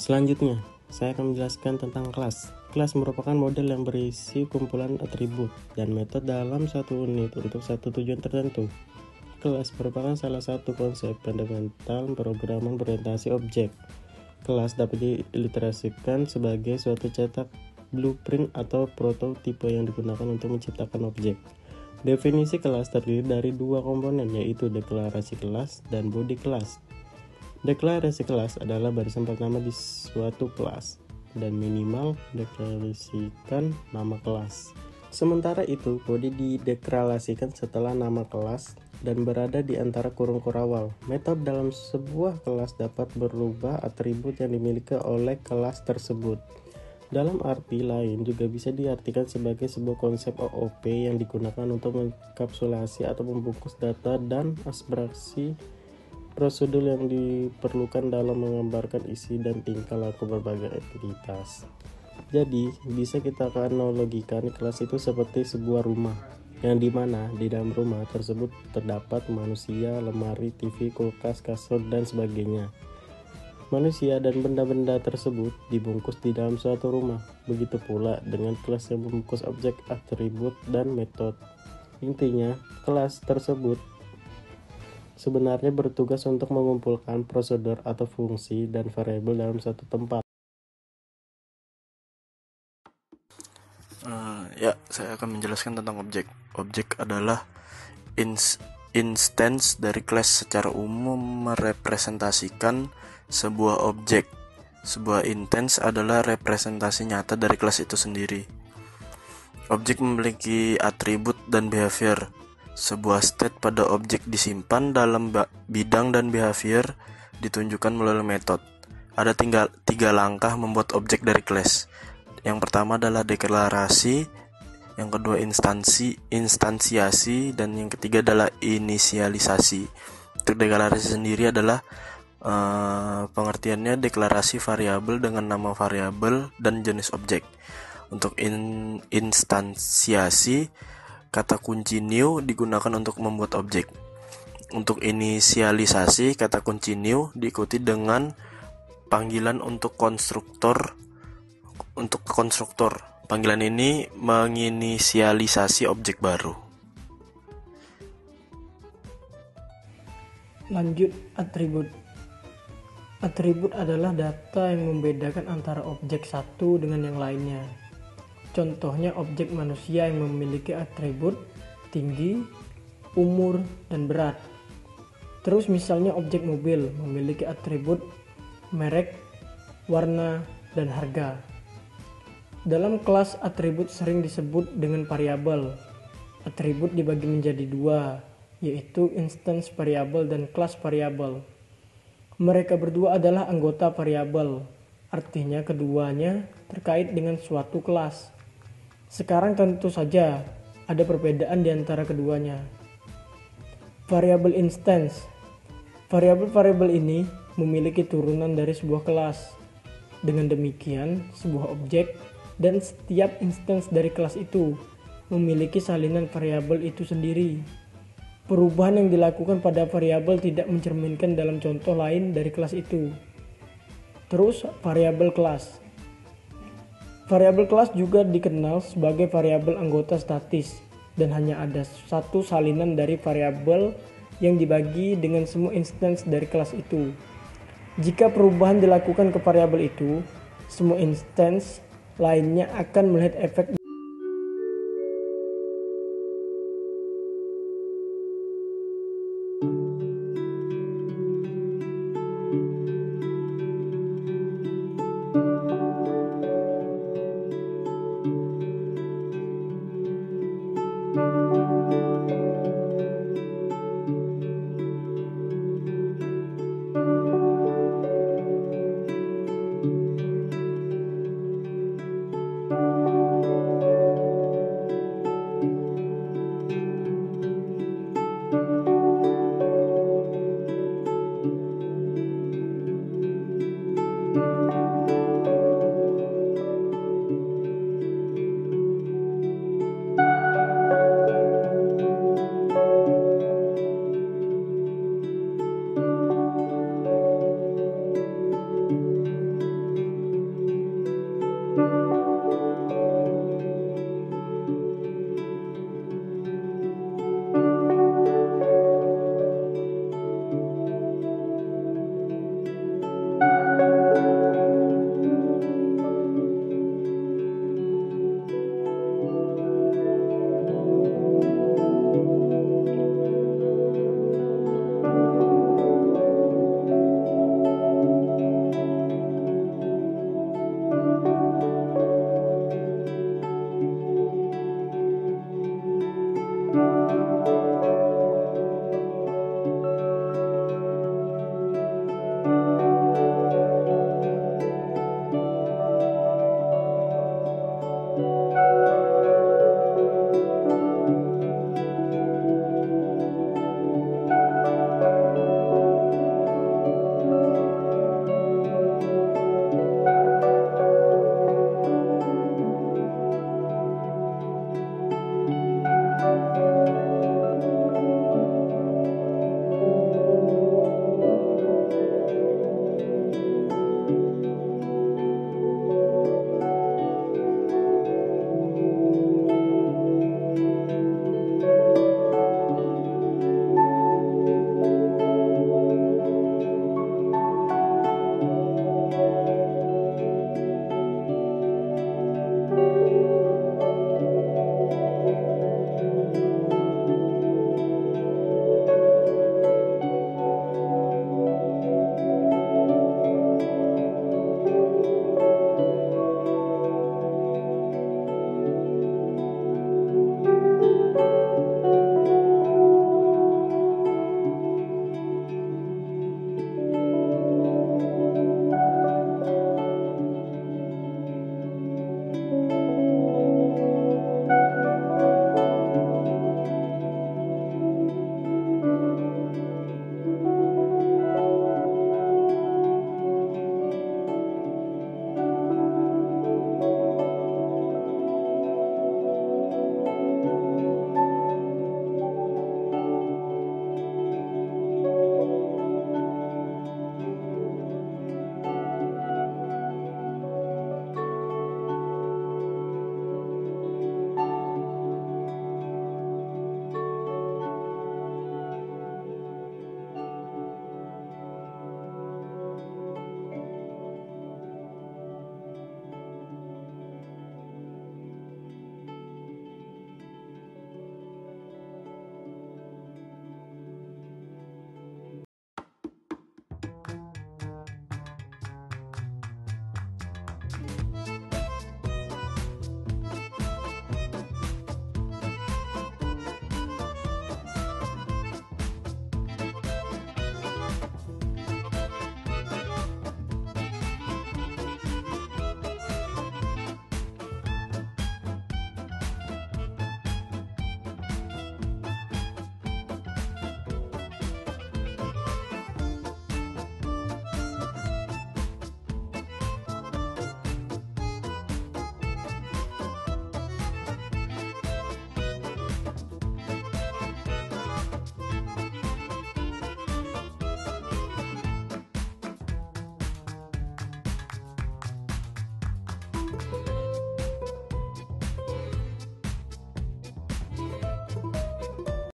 Selanjutnya, saya akan menjelaskan tentang kelas. Kelas merupakan model yang berisi kumpulan atribut dan metode dalam satu unit untuk satu tujuan tertentu. Kelas merupakan salah satu konsep fundamental pemrograman berorientasi objek. Kelas dapat diilustrasikan sebagai suatu cetak blueprint atau prototipe yang digunakan untuk menciptakan objek. Definisi kelas terdiri dari dua komponen, yaitu deklarasi kelas dan body kelas. Deklarasi kelas adalah barisan pertama di suatu kelas dan minimal deklarasikan nama kelas. Sementara itu, body dideklarasikan setelah nama kelas dan berada di antara kurung kurawal. Metode dalam sebuah kelas dapat berubah atribut yang dimiliki oleh kelas tersebut. Dalam arti lain juga bisa diartikan sebagai sebuah konsep OOP yang digunakan untuk mengkapsulasi atau membungkus data dan abstraksi prosedur yang diperlukan dalam menggambarkan isi dan tingkah laku berbagai entitas. Jadi, bisa kita analogikan kelas itu seperti sebuah rumah, yang dimana di dalam rumah tersebut terdapat manusia, lemari, TV, kulkas, kasur, dan sebagainya. Manusia dan benda-benda tersebut dibungkus di dalam suatu rumah. Begitu pula dengan kelas yang membungkus objek, atribut, dan metode. Intinya, kelas tersebut sebenarnya bertugas untuk mengumpulkan prosedur atau fungsi dan variabel dalam satu tempat. Saya akan menjelaskan tentang objek. Objek adalah instance dari kelas. Secara umum merepresentasikan sebuah objek. Sebuah instance adalah representasi nyata dari kelas itu sendiri. Objek memiliki atribut dan behavior. Sebuah state pada objek disimpan dalam bidang dan behavior ditunjukkan melalui metode. Ada tiga langkah membuat objek dari kelas. Yang pertama adalah deklarasi, yang kedua instansiasi, dan yang ketiga adalah inisialisasi. Untuk deklarasi sendiri adalah pengertiannya deklarasi variabel dengan nama variabel dan jenis objek. Untuk instansiasi, kata kunci new digunakan untuk membuat objek. Untuk inisialisasi, kata kunci new diikuti dengan panggilan untuk konstruktor. Panggilan ini menginisialisasi objek baru. Lanjut, atribut. Atribut adalah data yang membedakan antara objek satu dengan yang lainnya. Contohnya objek manusia yang memiliki atribut tinggi, umur, dan berat. Terus misalnya objek mobil memiliki atribut merek, warna, dan harga. Dalam kelas atribut sering disebut dengan variabel. Atribut dibagi menjadi dua, yaitu instance variabel dan kelas variabel. Mereka berdua adalah anggota variabel, artinya keduanya terkait dengan suatu kelas. Sekarang tentu saja ada perbedaan di antara keduanya. Variabel instance. Variabel-variabel ini memiliki turunan dari sebuah kelas. Dengan demikian, sebuah objek dan setiap instance dari kelas itu memiliki salinan variabel itu sendiri. Perubahan yang dilakukan pada variabel tidak mencerminkan dalam contoh lain dari kelas itu. Terus, variabel kelas. Variabel kelas juga dikenal sebagai variabel anggota statis dan hanya ada satu salinan dari variabel yang dibagi dengan semua instance dari kelas itu. Jika perubahan dilakukan ke variabel itu, semua instance lainnya akan melihat efek